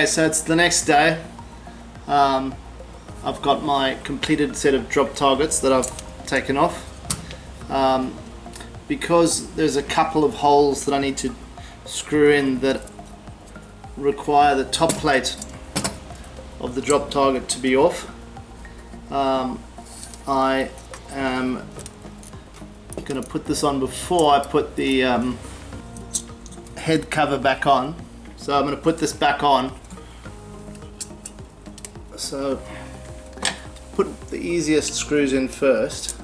Okay, so it's the next day. I've got my completed set of drop targets that I've taken off. Because there's a couple of holes that I need to screw in that require the top plate of the drop target to be off. I am going to put this on before I put the head cover back on. So I'm going to put this back on. So put the easiest screws in first.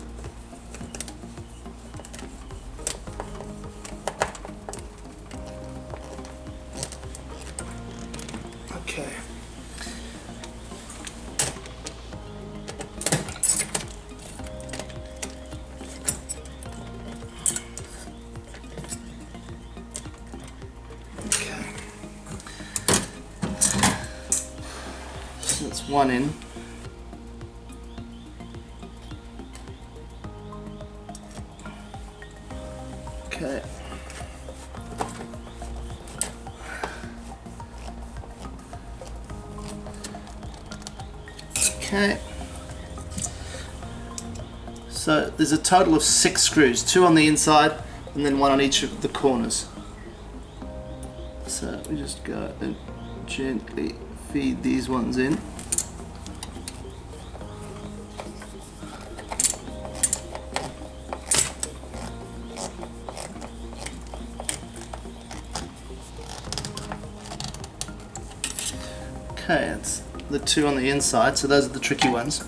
Okay. So that's one in. Okay. Okay. So there's a total of 6 screws, 2 on the inside and then 1 on each of the corners. So we just go and gently feed these ones in. Okay, it's the 2 on the inside, so those are the tricky ones.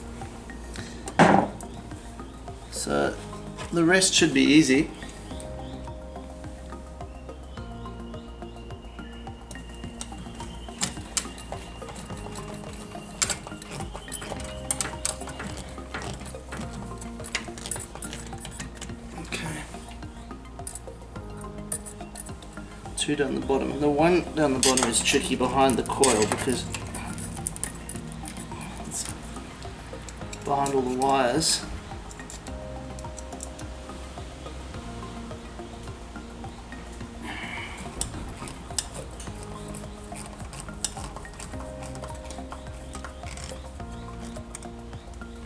So the rest should be easy. Okay. 2 down the bottom. The 1 down the bottom is tricky behind the coil because it's behind all the wires.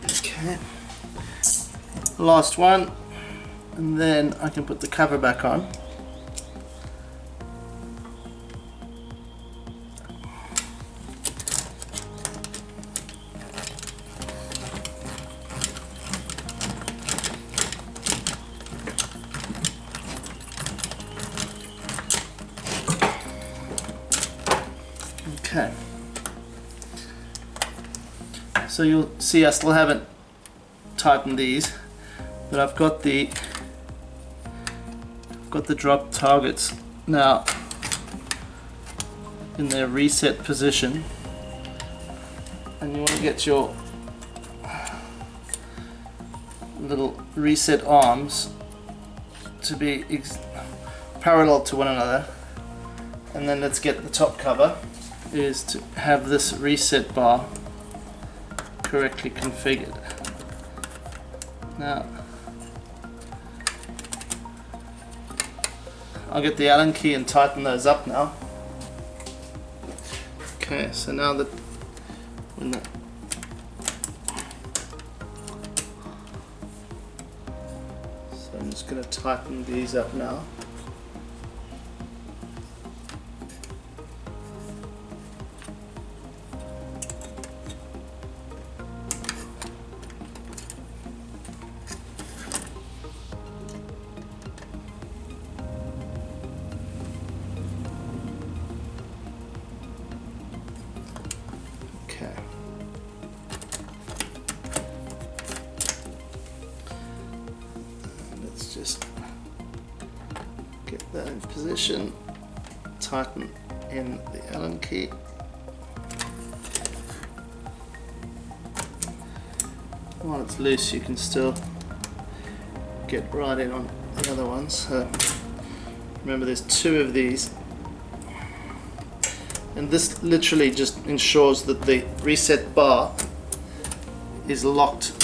Okay. Last one, and then I can put the cover back on. Okay, so you'll see I still haven't tightened these, but I've got the drop targets now in their reset position, and you want to get your little reset arms to be parallel to one another, and then let's get the top cover is to have this reset bar correctly configured. Now I'll get the Allen key and tighten those up now. Okay, so now that when the so I'm just going to tighten these up now. Let's just get that in position, tighten in the Allen key. While it's loose, you can still get right in on the other ones. So remember, there's 2 of these, and this literally just ensures that the reset bar is locked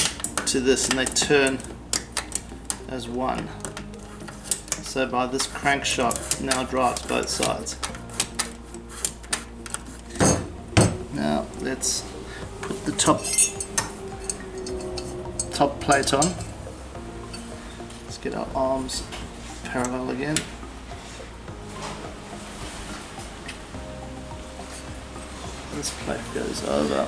to this and they turn as one. So by this crankshaft now drives both sides. Now let's put the top plate on. Let's get our arms parallel again. This plate goes over.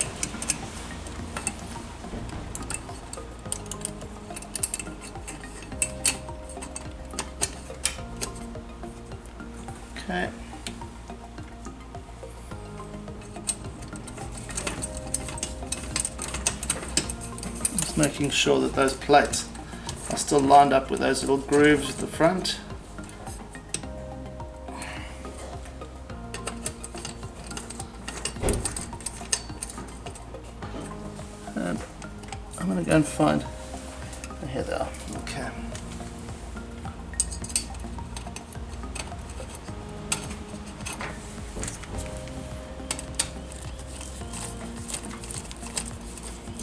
Okay. Just making sure that those plates are still lined up with those little grooves at the front. And I'm going to go and find, here they are, okay.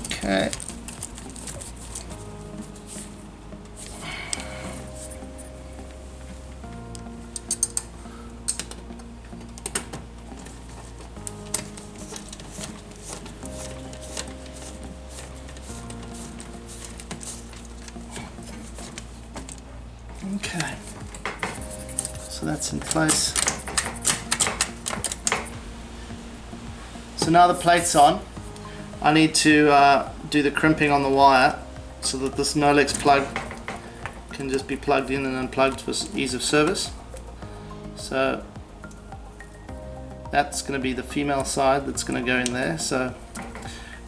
Okay. Okay, so that's in place. So now the plate's on, I need to do the crimping on the wire so that this Nolex plug can just be plugged in and unplugged for ease of service. So that's going to be the female side that's going to go in there, so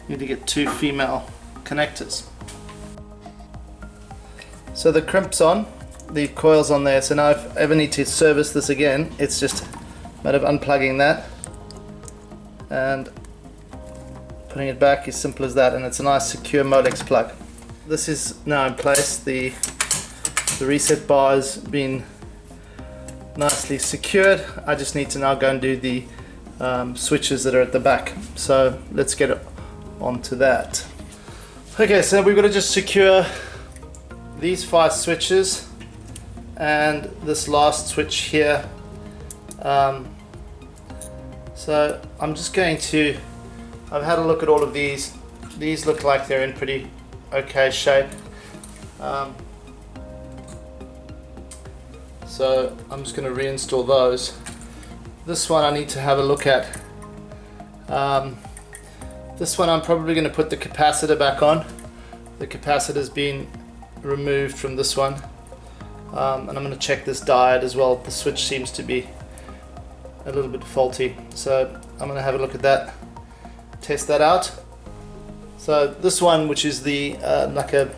you need to get 2 female connectors. So the crimp's on, the coil's on there, so now if I ever need to service this again, it's just a matter of unplugging that and putting it back, as simple as that, and it's a nice secure Molex plug. This is now in place, the reset bar has been nicely secured. I just need to now go and do the switches that are at the back, so let's get onto that. Okay, so we've got to just secure these 5 switches and this last switch here. So I'm just going to, I've had a look at all of these. These look like they're in pretty okay shape. So I'm just going to reinstall those. This one I need to have a look at. This one I'm probably going to put the capacitor back on. The capacitor's been removed from this one. And I'm going to check this diode as well. The switch seems to be a little bit faulty. So I'm going to have a look at that. Test that out. So this one, which is the like a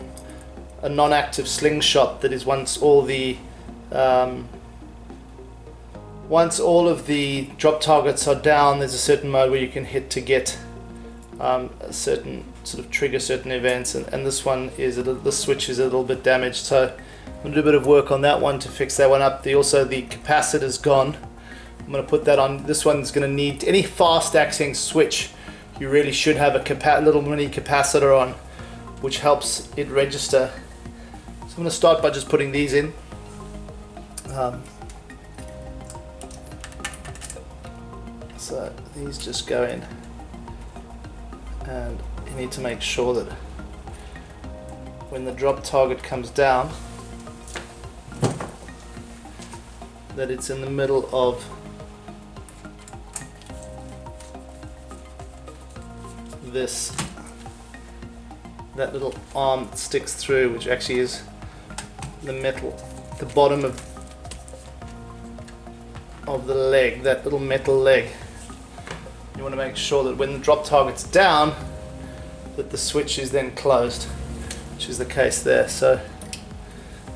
non-active slingshot, that is once all of the drop targets are down, there's a certain mode where you can hit to get a certain sort of trigger certain events, and this one is the switch is a little bit damaged, so I'm going to do a bit of work on that one to fix that one up. Also the capacitor's gone. I'm going to put that on. This one's going to need, any fast acting switch, you really should have a little mini capacitor on, which helps it register. So I'm going to start by just putting these in. So these just go in, and you need to make sure that when the drop target comes down, that it's in the middle of this, that little arm that sticks through, which actually is the metal, the bottom of the leg, that little metal leg. You want to make sure that when the drop target's down, that the switch is then closed, which is the case there. So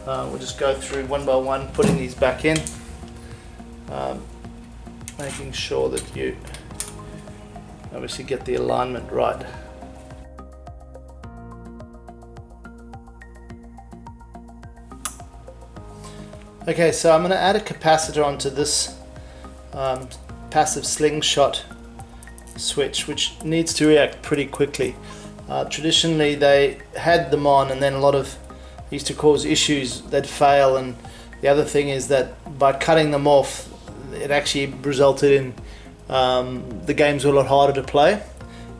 we'll just go through one by one, putting these back in, making sure that you obviously get the alignment right. Okay, so I'm going to add a capacitor onto this passive slingshot switch, which needs to react pretty quickly. Traditionally they had them on, and then a lot of used to cause issues, they'd fail, and the other thing is that by cutting them off, it actually resulted in the games were a lot harder to play.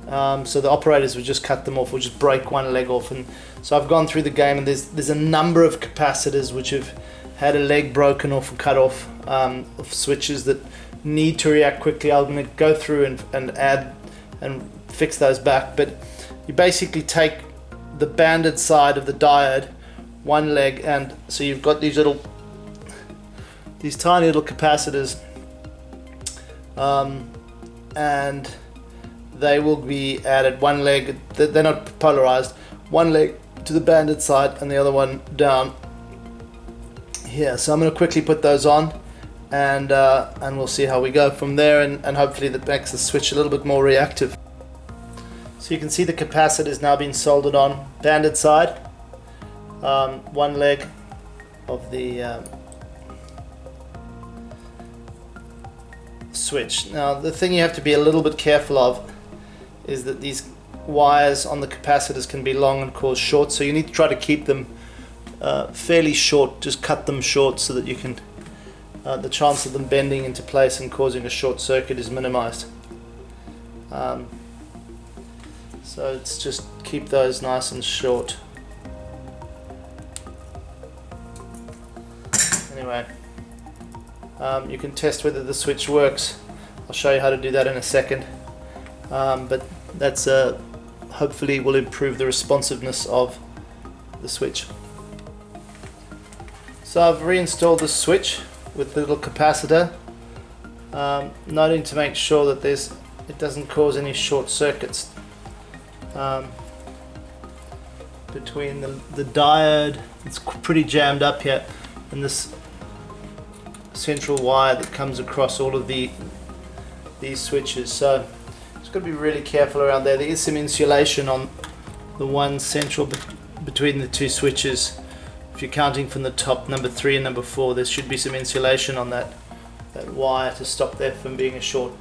So the operators would just cut them off or just break one leg off. And so I've gone through the game, and there's a number of capacitors which have had a leg broken off or cut off, of switches that need to react quickly. I'm going to go through and add and fix those back. But you basically take the banded side of the diode, one leg, and so you've got these tiny little capacitors, and they will be added one leg. They're not polarized. One leg to the banded side and the other one down here. So I'm going to quickly put those on, and we'll see how we go from there, and hopefully that makes the switch a little bit more reactive. So you can see the capacitors now being soldered on, banded side, one leg of the switch. Now the thing you have to be a little bit careful of is that these wires on the capacitors can be long and cause shorts, so you need to try to keep them fairly short. Just cut them short so that you can the chance of them bending into place and causing a short circuit is minimized. So let's just keep those nice and short. Anyway, you can test whether the switch works. I'll show you how to do that in a second. But that's hopefully will improve the responsiveness of the switch. So I've reinstalled the switch with the little capacitor, noting to make sure that it doesn't cause any short circuits between the diode. It's pretty jammed up here, and this central wire that comes across all of these switches. So just got to be really careful around there. There is some insulation on the one central between the two switches. If you're counting from the top, number 3 and number 4, there should be some insulation on that wire to stop there from being a short.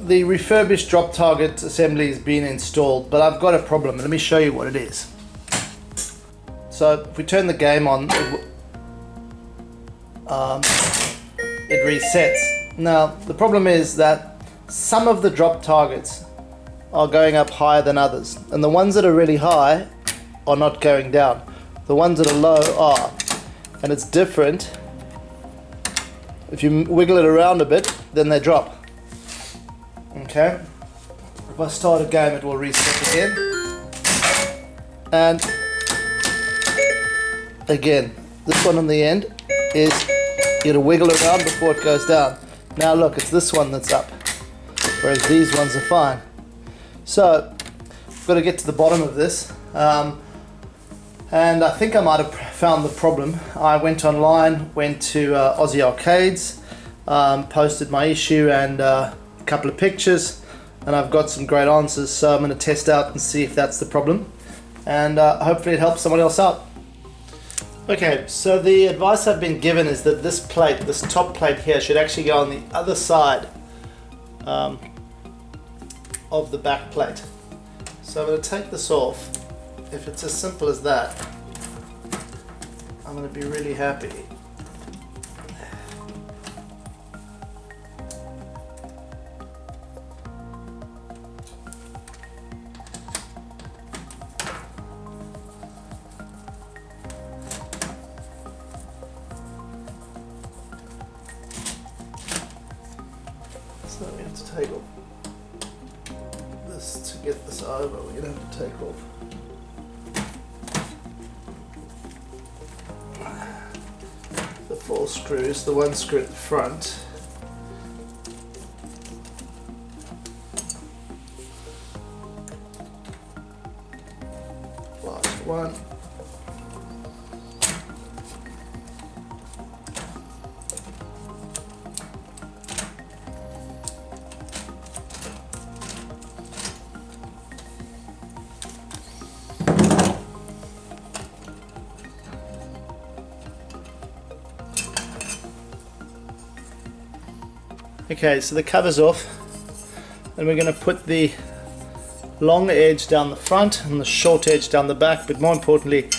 The refurbished drop target assembly has been installed, but I've got a problem. Let me show you what it is. So if we turn the game on, it resets. Now the problem is that some of the drop targets are going up higher than others, and the ones that are really high are not going down. The ones that are low are, and it's different. If you wiggle it around a bit, then they drop. Okay, if I start a game, it will reset again, and again. This one on the end is you got to wiggle around before it goes down. Now look, it's this one that's up, whereas these ones are fine. So I've got to get to the bottom of this, and I think I might have found the problem. I went online, went to Aussie Arcades, posted my issue and a couple of pictures, and I've got some great answers, so I'm going to test out and see if that's the problem, and hopefully it helps someone else out. Okay, so the advice I've been given is that this plate, this top plate here, should actually go on the other side of the back plate. So I'm going to take this off. If it's as simple as that, I'm going to be really happy. So we have to take off this to get this over. We're going to have to take off the 4 screws, the one screw at the front. Last one. Okay, so the cover's off, and we're going to put the long edge down the front and the short edge down the back, but more importantly,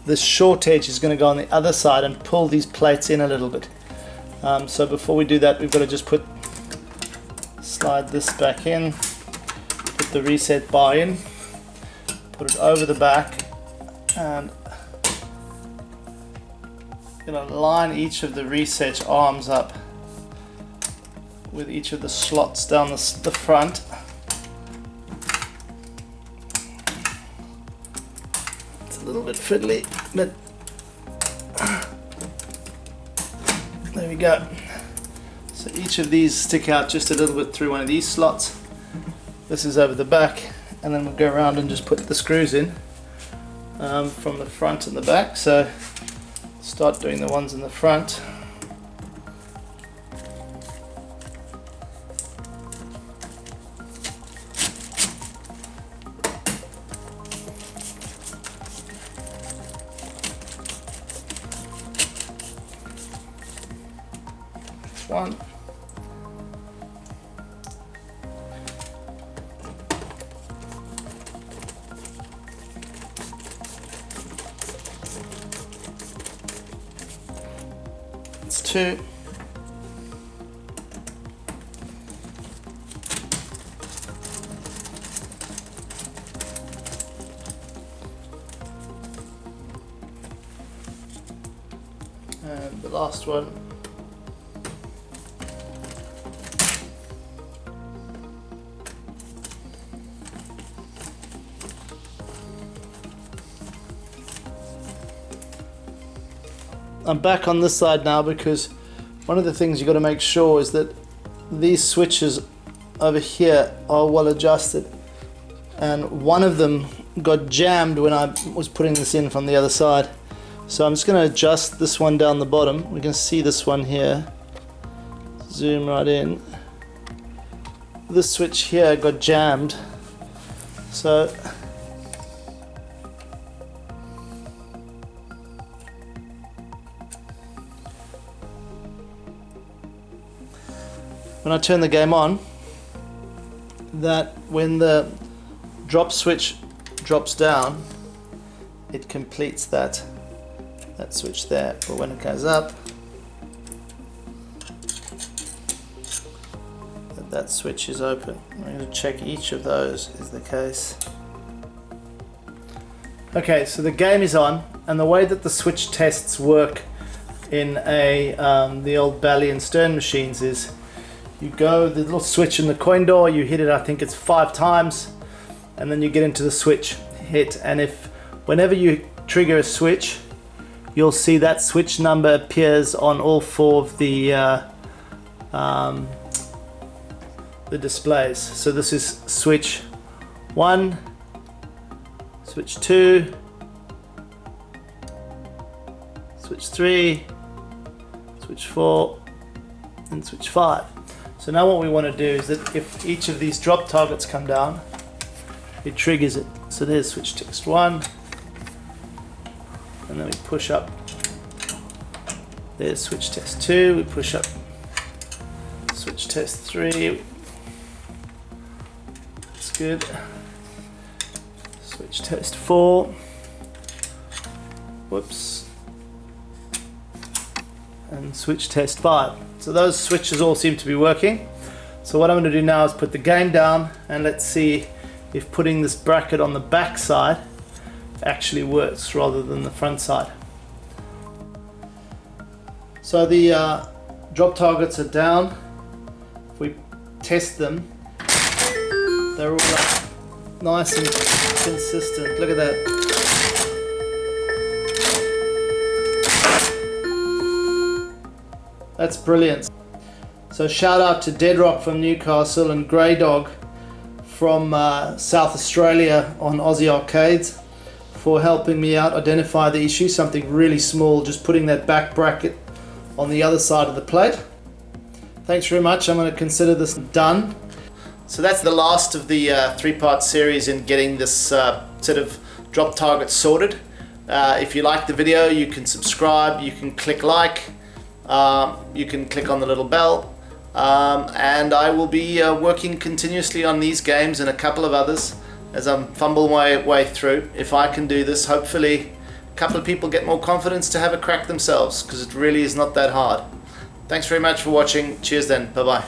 this short edge is going to go on the other side and pull these plates in a little bit. So before we do that, we've got to just put slide this back in, put the reset bar in, put it over the back, and line each of the reset arms up with each of the slots down the front. It's a little bit fiddly, but there we go. So each of these stick out just a little bit through one of these slots. This is over the back, and then we'll go around and just put the screws in from the front and the back. So start doing the ones in the front. One. It's two. And the last one. I'm back on this side now because one of the things you've got to make sure is that these switches over here are well adjusted, and one of them got jammed when I was putting this in from the other side. So I'm just going to adjust this one down the bottom. We can see this one here. Zoom right in. This switch here got jammed. So when I turn the game on, that when the drop switch drops down, it completes that switch there. But when it goes up, that switch is open. I'm going to check each of those is the case. Okay, so the game is on, and the way that the switch tests work in the old Bally and Stern machines is you go the little switch in the coin door, you hit it, I think it's 5 times, and then you get into the switch hit, and whenever you trigger a switch, you'll see that switch number appears on all 4 of the displays. So this is switch 1, switch 2, switch 3, switch 4, and switch 5. So now what we want to do is that if each of these drop targets come down, it triggers it. So there's switch test 1, and then we push up. There's switch test 2, we push up. Switch test 3, that's good. Switch test 4, whoops, and switch test 5. So those switches all seem to be working. So what I'm going to do now is put the game down, and let's see if putting this bracket on the back side actually works rather than the front side. So the drop targets are down. If we test them, they're all nice and consistent. Look at that. That's brilliant. So shout out to Dead Rock from Newcastle and Grey Dog from South Australia on Aussie Arcades for helping me out identify the issue. Something really small, just putting that back bracket on the other side of the plate. Thanks very much. I'm going to consider this done. So that's the last of the 3-part series in getting this set of drop targets sorted. If you like the video, you can subscribe, you can click like, you can click on the little bell, and I will be working continuously on these games and a couple of others as I'm fumbling my way through. If I can do this, hopefully a couple of people get more confidence to have a crack themselves, because it really is not that hard. Thanks very much for watching. Cheers then. Bye bye.